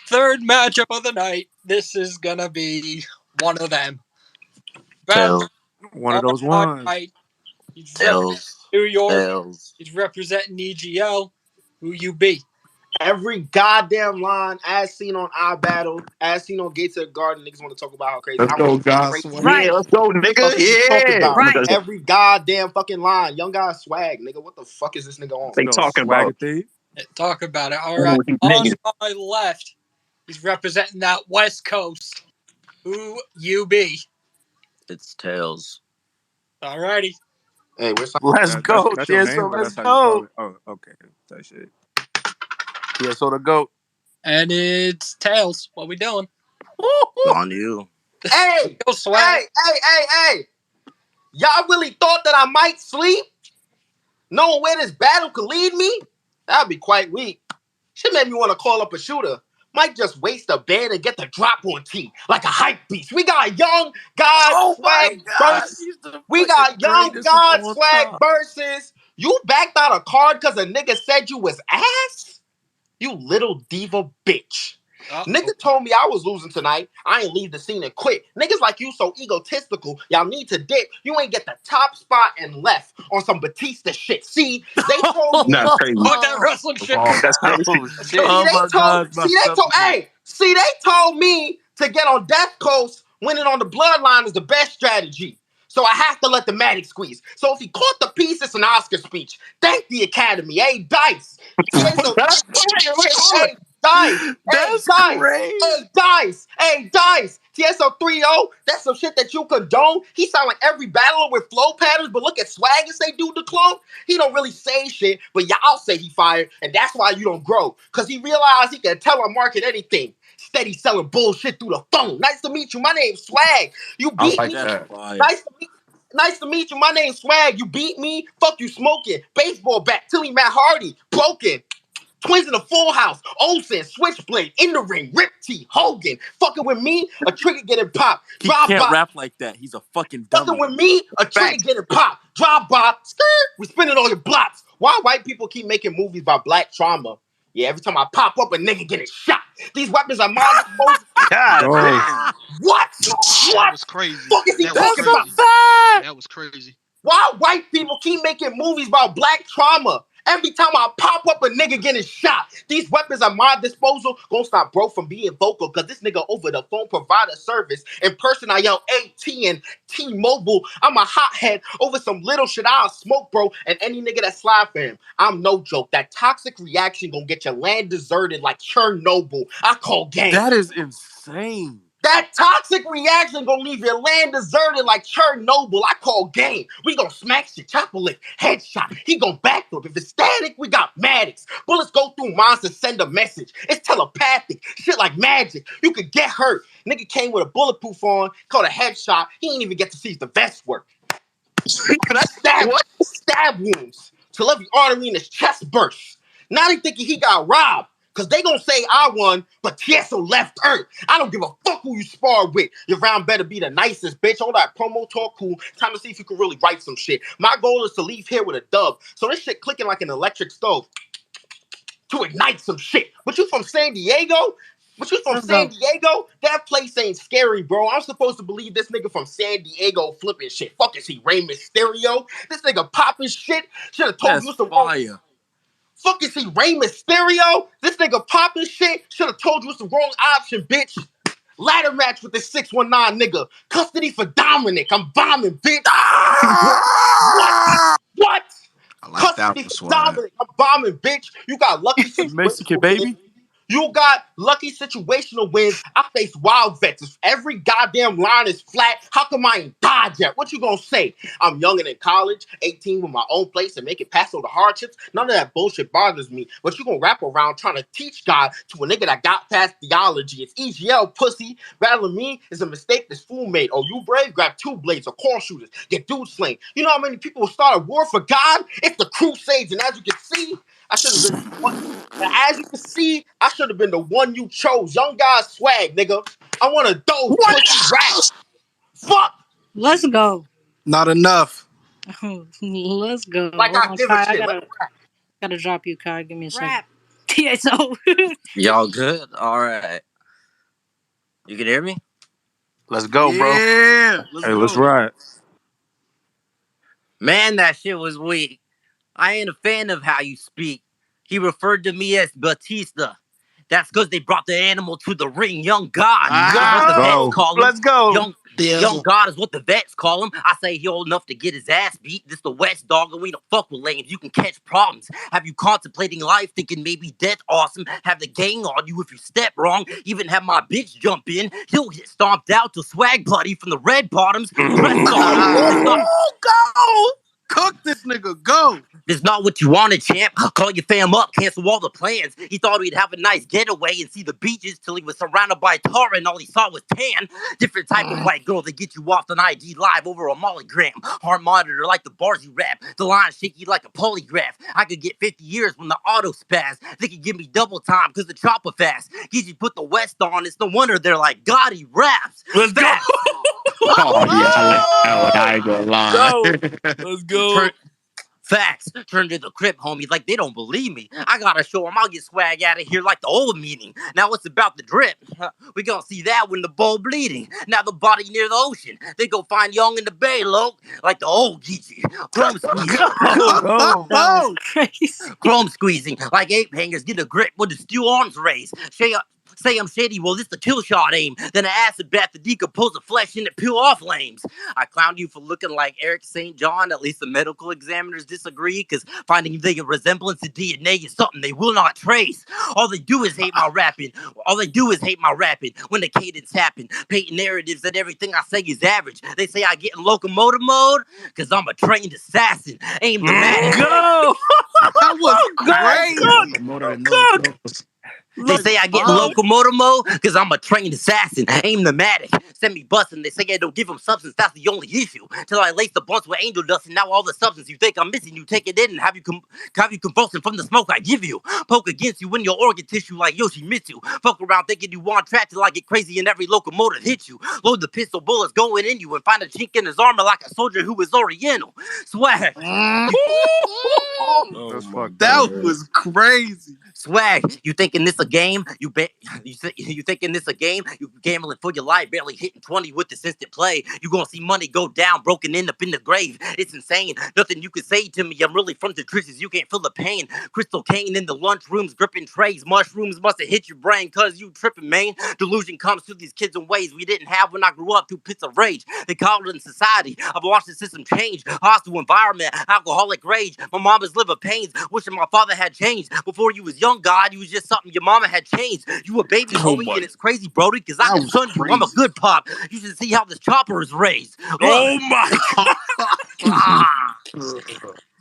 Third matchup of the night. This is gonna be one of them. Tails. One of those ones. Right. He's Tails. New York. Tails. He's representing EGL. Who you be? Every goddamn line, as seen on iBattle, as seen on Gates of the Garden, niggas want to talk about how crazy. Let's go, guys. Right. Yeah, let's go, nigga. Yeah. Right. Every goddamn fucking line. Young guy swag, nigga. What the fuck is this nigga on? They talking about it. Talk about it. All right. On my left, he's representing that West Coast. Who you be? It's Tails. All righty. Hey, let's go. Tieso, let's go. Oh, okay. That shit. Tieso the GOAT. And it's Tails. What we doing? On you. Hey, hey. Y'all really thought that I might sleep? Knowing where this battle could lead me? That'd be quite weak. Shit made me want to call up a shooter. Might just waste a band and get the drop on T like a hype beast. We got young God swag versus. We got young God swag versus. You backed out a card because a nigga said you was ass? You little diva bitch. Nigga told me I was losing tonight. I ain't leave the scene and quit. Niggas like you so egotistical. Y'all need to dip. You ain't get the top spot and left on some Batista shit. See, they told me. That's crazy. Fuck that wrestling shit. That's crazy. They told me to get on Death Coast. Winning on the Bloodline is the best strategy. So I have to let the Matic squeeze. So if he caught the piece, it's an Oscar speech. Thank the Academy. Hey, Dice. Hey, Dice. Tieso 3-0. That's some shit that you condone. He sound like every battler with flow patterns, but look at swag and say dude the clone. He don't really say shit, but y'all say he fired, and that's why you don't grow. Because he realized he can tell or market anything. Steady selling bullshit through the phone. Nice to meet you. My name's Swag. You beat me. Nice to meet you. My name's Swag. You beat me. Fuck you smoking. Baseball bat. Tilly Matt Hardy. Broken. Twins in the full house. Olsen. Switchblade. In the ring. Rip T. Hogan. Fucking with me. A trigger getting popped. He can't rap like that. He's a fucking dummy. Fucking with me. A trigger getting popped. Drop by. Skirt. We spinning all your blocks. Why white people keep making movies about black trauma? Yeah, every time I pop up, a nigga getting shot. These weapons are mine. God. What? That was crazy. Fuck is he talking about? That was crazy. Why white people keep making movies about black trauma? Every time I pop up, a nigga getting shot. These weapons are my disposal. Gonna stop bro from being vocal, cause this nigga over the phone provide a service. In person, I yell AT&T T-Mobile. I'm a hothead over some little shit. I'll smoke, bro. And any nigga that slide for him, I'm no joke. That toxic reaction gonna get your land deserted like Chernobyl. I call game. That is insane. That toxic reaction gonna leave your land deserted like Chernobyl. I call game. We gonna smack shit, chopper lick, headshot. He gon' backflip. If it's static, we got Maddox. Bullets go through minds to send a message. It's telepathic. Shit like magic. You could get hurt. Nigga came with a bulletproof on, caught a headshot. He ain't even get to see if the vest work. Stab wounds till every artery in his chest bursts. Now they thinking he got robbed. Cause they gonna say I won, but Tieso left Earth. I don't give a fuck who you spar with. Your round better be the nicest, bitch. All that promo talk cool. Time to see if you can really write some shit. My goal is to leave here with a dub. So this shit clicking like an electric stove. To ignite some shit. But you from San Diego? That place ain't scary, bro. I'm supposed to believe this nigga from San Diego flipping shit. Fuck is he, Rey Mysterio? This nigga popping shit? Should have told you it's the wrong. Fuck is he, Rey Mysterio? This nigga popping shit? Should have told you it's the wrong option, bitch. Ladder match with this 619 nigga. Custody for Dominic. I'm bombing, bitch. What? I like custody that for Dominic. I'm bombing, bitch. You got lucky Mexican baby. You got lucky situational wins. I face wild vets. If every goddamn line is flat, how come I ain't died yet? What you gonna say? I'm younger than college, 18 with my own place and make it past all the hardships. None of that bullshit bothers me. But you gonna wrap around trying to teach God to a nigga that got past theology. It's EGL, pussy. Battling me is a mistake this fool made. Oh, you brave? Grab 2 blades or corn shooters. Get dudes slain. You know how many people will start a war for God? It's the Crusades. And as you can see, I should have been one. And as you can see, I should have been the one you chose. Young guy swag, nigga. I want a dope pussy rap. Fuck. Let's go. Not enough. Let's go. Like I give a shit. Gotta drop you, Kai. Give me a second. Tieso. Y'all good? All right. You can hear me? Let's go, bro. Yeah. Let's ride. Man, that shit was weak. I ain't a fan of how you speak. He referred to me as Batista. That's because they brought the animal to the ring. Young God is what the vets call him. Let's go. Young God is what the vets call him. I say he old enough to get his ass beat. This the West, dog, and we don't fuck with lames. You can catch problems. Have you contemplating life, thinking maybe death awesome? Have the gang on you if you step wrong. Even have my bitch jump in. He'll get stomped out to Swag Buddy from the Red Bottoms. Press on. Go! Cook this nigga, go! It's not what you wanted, champ. Call your fam up, cancel all the plans. He thought he'd have a nice getaway and see the beaches till he was surrounded by tar and all he saw was tan. Different type of white girl that get you off on IG Live over a mollygram. Heart monitor like the bars you rap. The line shaky like a polygraph. I could get 50 years when the auto spaz. They could give me double time because the chopper fast. Gives you put the West on, it's no wonder they're like, God, he raps. Let's go! Oh, yeah, I ain't gonna lie. Let's go. Facts. Turn to the crib, homie. Like, they don't believe me. I gotta show them I'll get swag out of here like the old meeting. Now it's about the drip. We gonna see that when the bowl bleeding. Now the body near the ocean. They go find Young in the bay, low. Like the old Geechee. Chrome squeezing. That was crazy. Chrome squeezing. Like ape hangers get a grip with the steel arms raised. Say I'm shady, well, this the kill shot aim. Then an acid bath to decompose the flesh and it peel off lames. I clowned you for looking like Eric St. John. At least the medical examiners disagree, because finding the resemblance to DNA is something they will not trace. All they do is hate my rapping. When the cadence happen. Painting narratives that everything I say is average. They say I get in locomotive mode, because I'm a trained assassin. Aim the man. Go! That was crazy. They say I get in locomotive mode because I'm a trained assassin. Aim the matic. Send me bustin'. They say I don't give them substance. That's the only issue. Till I lace the bunch with angel dust, and now all the substance you think I'm missing, you take it in and have you convulsing from the smoke I give you. Poke against you in your organ tissue like Yoshimitsu. Fuck around thinking you want track till I get crazy and every locomotive hit you. Load the pistol bullets going in you and find a chink in his armor like a soldier who is Oriental. Swag. That was crazy. Swag, you thinking this a game? You thinking this a game? You gambling for your life, barely hitting 20 with this instant play. You gonna see money go down, broken end up in the grave. It's insane. Nothing you can say to me. I'm really from the trenches. You can't feel the pain. Crystal cane in the lunchrooms, gripping trays. Mushrooms must have hit your brain cause you tripping, man. Delusion comes to these kids in ways we didn't have when I grew up through pits of rage. They call it in society. I've watched the system change. Hostile environment, alcoholic rage. My mama's liver pains. Wishing my father had changed. Before you was young, God, you was just something your mama had changed. You a baby, homie, and it's crazy, Brody, because I can son you. I'm a good pop. You should see how this chopper is raised. Oh my God.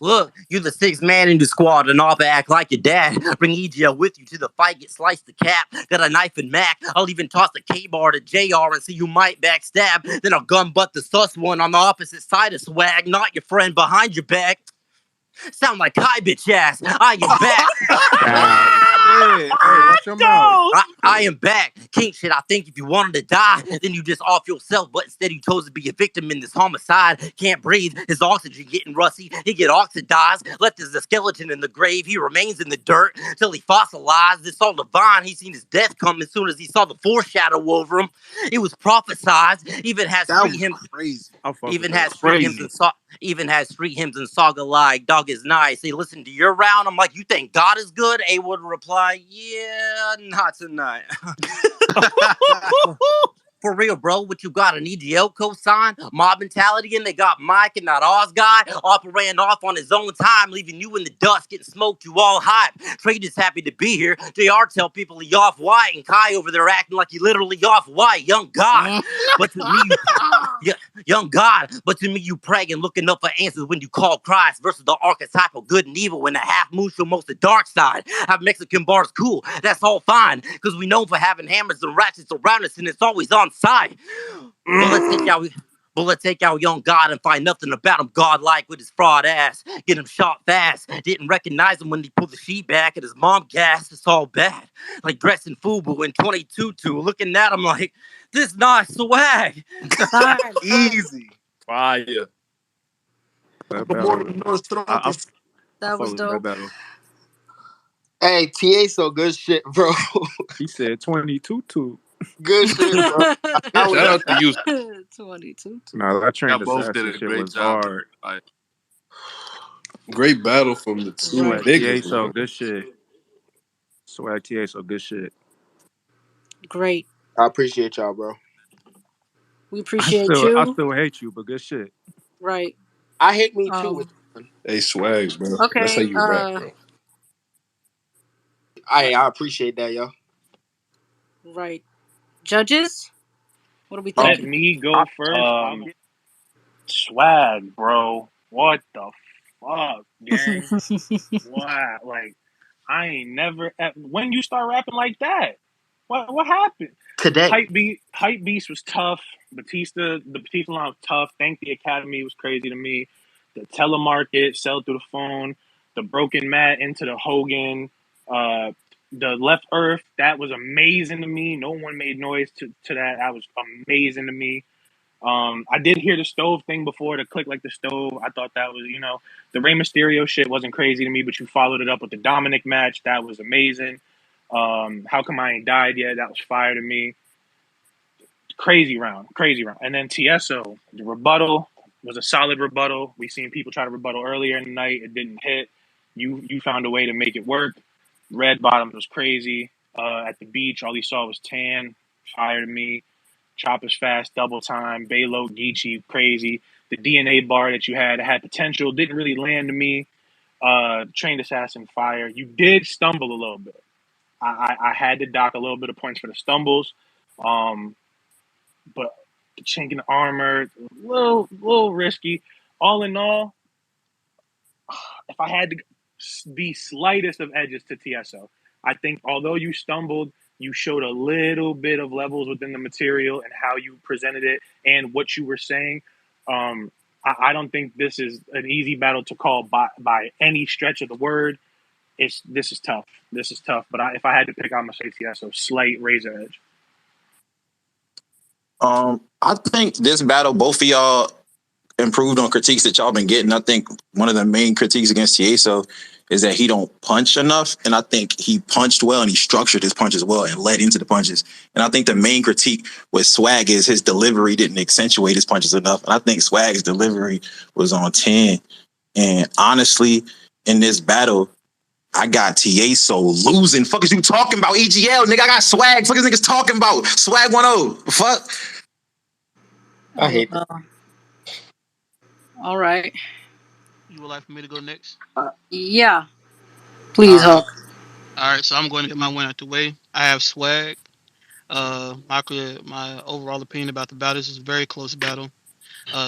Look, you the sixth man in the squad and all but act like your dad. Bring EGL with you to the fight, get sliced the cap. Got a knife and Mac. I'll even toss the K-bar to JR and see you might backstab. Then I'll gun butt the sus one on the opposite side of swag, not your friend behind your back. Sound like Kai bitch ass. I am back. Hey, watch your mouth. I am back. King shit, I think if you wanted to die, then you just off yourself, but instead you chose to be a victim in this homicide. Can't breathe, his oxygen getting rusty, he get oxidized, left as a skeleton in the grave, he remains in the dirt till he fossilized. It's all divine, he seen his death come as soon as he saw the foreshadow over him. It was prophesized, even has street hymns. Crazy. Even has street hymns and saga like dog is nice. They listen to your round. I'm like, you think God is good? A would reply, yeah, not tonight. For real, bro, what you got, an EDL cosign? Mob mentality, and they got Mike and that Oz guy. Oppa ran off on his own time, leaving you in the dust, getting smoked, you all hype. Trade is happy to be here. JR tell people he off white, and Kai over there acting like he literally off white. Young God. But to me, young God. But to me, you praying, looking up for answers when you call Christ versus the archetype of good and evil, and the half moon show most the dark side. Have Mexican bars cool, that's all fine, because we known for having hammers and ratchets around us, and it's always on side. But let's take out young God and find nothing about him godlike with his fraud ass. Get him shot fast. Didn't recognize him when he pulled the sheet back and his mom gasped. It's all bad. Like dressing FUBU in 22 looking at him like, this nice swag. Easy. Fire. That was dope. Hey, Tieso, good shit, bro. He said 22-2. Good shit, bro. Shout out to you. 22. No, that trained Y'all both did assassin a shit great was job. hard. Great battle from the two Swag niggas, Tieso, man. good shit. Swag Tieso, good shit. Great. I appreciate y'all, bro. We I appreciate still you. hate you, but good shit. Right. I hate me too. Hey, Swag, bro. That's how Okay. you rap, bro. I appreciate that, yo. Right. Judges? What are we Let thinking? me go first. Swag, bro. What the fuck, gang? Wow, like I ain't never. When you start rapping like that, what happened? Today. Hype Beast was tough. The Batista line was tough. Thank the Academy was crazy to me. The telemarket, sell through the phone, the broken mat into the Hogan, the left earth, that was amazing to me. No one made noise to that. That was amazing to me. I did hear the stove thing before, to click like the stove. I thought that was, the Rey Mysterio shit wasn't crazy to me, but you followed it up with the Dominic match. That was amazing. How Come I Ain't Died Yet? That was fire to me. Crazy round. And then Tieso, the rebuttal was a solid rebuttal. We seen people try to rebuttal earlier in the night. It didn't hit. You found a way to make it work. Red Bottoms was crazy. At the beach, all he saw was tan. Fire to me. Choppers Fast, Double Time, Balo, Geechee, crazy. The DNA bar that you had potential, didn't really land to me. Trained Assassin, fire. You did stumble a little bit. I had to dock a little bit of points for the stumbles. But the chink in the armor, a little risky. All in all, if I had to the slightest of edges to Tieso, I think although you stumbled, you showed a little bit of levels within the material and how you presented it and what you were saying. I don't think this is an easy battle to call by any stretch of the word. This is tough. But if I had to pick, I'm gonna say Tieso, slight razor edge. I think this battle, both of y'all improved on critiques that y'all been getting. I think one of the main critiques against Tieso is that he don't punch enough, and I think he punched well and he structured his punches well and led into the punches. And I think the main critique with Swag is his delivery didn't accentuate his punches enough. And I think Swag's delivery was on 10. And honestly, in this battle, I got Tieso losing. Fuck is you talking about, EGL? Nigga, I got Swag. Fuck is niggas talking about? Swag 1-0. Fuck. I hate that. All right. You would like for me to go next? Yeah. Please, All right. Hulk. All right, so I'm going to get my win out the way. I have Swag. My overall opinion about the battle, this is a very close battle.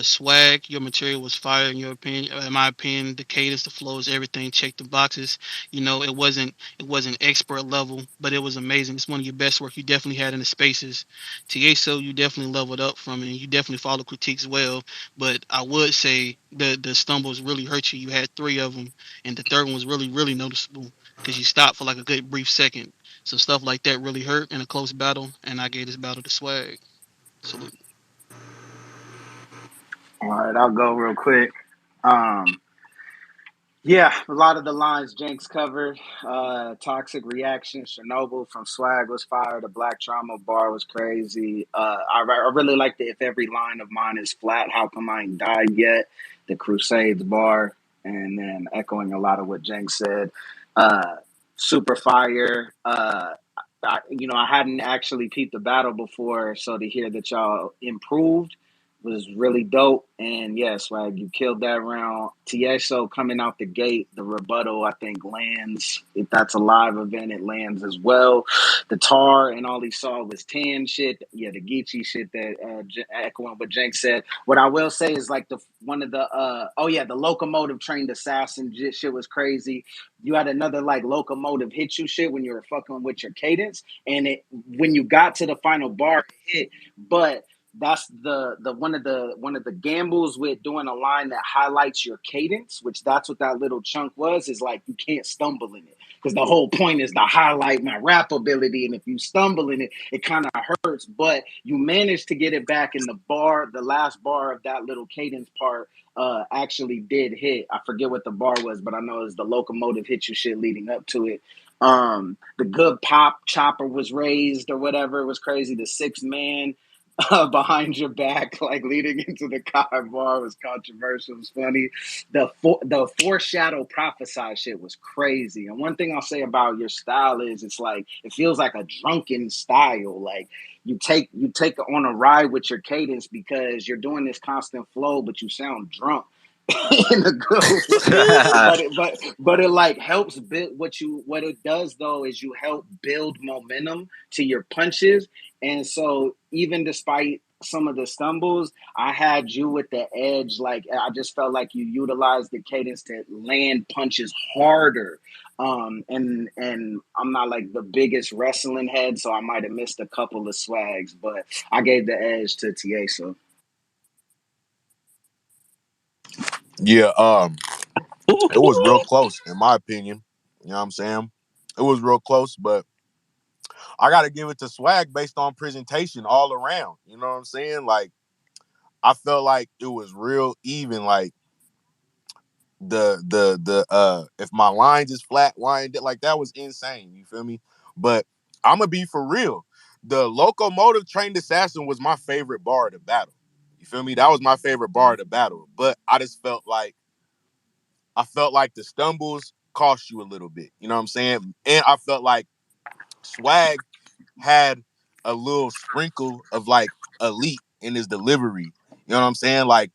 Swag, your material was fire in your opinion. In my opinion, the cadence, the flows, everything checked the boxes. It wasn't expert level, but it was amazing. It's one of your best work you definitely had in the spaces. Tieso, you definitely leveled up from it, and you definitely followed critiques well. But I would say the stumbles really hurt you. You had 3 of them, and the third one was really, really noticeable because you stopped for like a good brief second. So stuff like that really hurt in a close battle, and I gave this battle to Swag. Salute. All right, I'll go real quick. Yeah, a lot of the lines Jenks covered. Toxic Reaction, Chernobyl from Swag was fire. The Black Trauma bar was crazy. I really liked it. If every line of mine is flat, how come I ain't died yet? The Crusades bar, and then echoing a lot of what Jenks said. Super fire. I hadn't actually peeped the battle before, so to hear that y'all improved was really dope. And yeah, Swag, you killed that round. Tieso coming out the gate, the rebuttal, I think, lands. If that's a live event, it lands as well. The tar and all he saw was tan shit. Yeah, the Geechee shit that echoing what Jenks said. What I will say is like the locomotive trained assassin shit was crazy. You had another like locomotive hit you shit when you were fucking with your cadence. And when you got to the final bar, it hit. But that's the one of the gambles with doing a line that highlights your cadence, which that's what that little chunk was, is like you can't stumble in it. Because the whole point is to highlight my rap ability. And if you stumble in it, it kind of hurts. But you managed to get it back in the last bar of that little cadence part actually did hit. I forget what the bar was, but I know it's the locomotive hit you shit leading up to it. The good pop chopper was raised or whatever. It was crazy. The 6-man behind your back, like leading into the car bar, was controversial. It was funny. The foreshadow prophesy shit was crazy. And one thing I'll say about your style is it's like it feels like a drunken style. Like you take on a ride with your cadence because you're doing this constant flow, but you sound drunk. In a good way. but it like helps build what it does though is you help build momentum to your punches. And so even despite some of the stumbles, I had you with the edge. Like I just felt like you utilized the cadence to land punches harder. And I'm not like the biggest wrestling head, so I might have missed a couple of swags, but I gave the edge to Tieso. Yeah, it was real close, in my opinion. You know what I'm saying? It was real close, but I got to give it to Swag based on presentation all around. You know what I'm saying? Like, I felt like it was real even. Like, if my lines is flat, line, like, that was insane. You feel me? But I'm going to be for real. The Locomotive Trained Assassin was my favorite bar of the battle. You feel me? That was my favorite bar of the battle. But I felt like the stumbles cost you a little bit. You know what I'm saying? And I felt like Swag had a little sprinkle of like elite in his delivery. You know what I'm saying? Like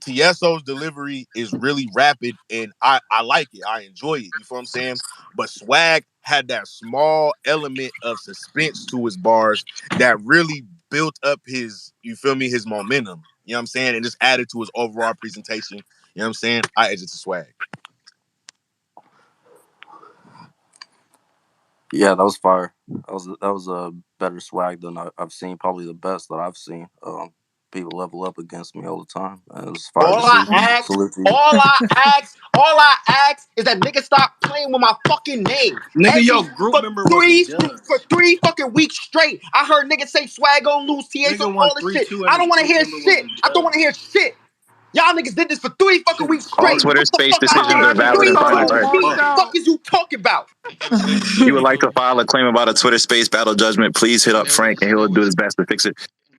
Tieso's delivery is really rapid and I like it. I enjoy it. You feel what I'm saying? But Swag had that small element of suspense to his bars that really built up his, you feel me, his momentum. You know what I'm saying? And just added to his overall presentation. You know what I'm saying? I edge it to Swag. Yeah, that was fire. That was a better swag than I've seen. Probably the best that I've seen. People level up against me all the time. And it was fire to All I see. ask, Salute to you. all I ask is that niggas stop playing with my fucking name. Nigga, your group member was a judge. For 3 fucking weeks straight, I heard niggas say Swag gon' lose, Tieso, Nigga all won this shit. 3-2 I and don't his want to group hear member was shit. a I don't want to hear shit. Y'all niggas did this for 3 fucking weeks All straight. Twitter Get the space fuck out of decisions here. are valid 3 and final. fucking Right? weeks. Fuck is you talking about? It was If you would like to file a claim about a Twitter space battle judgment, please hit up Frank and he'll do his best to fix it.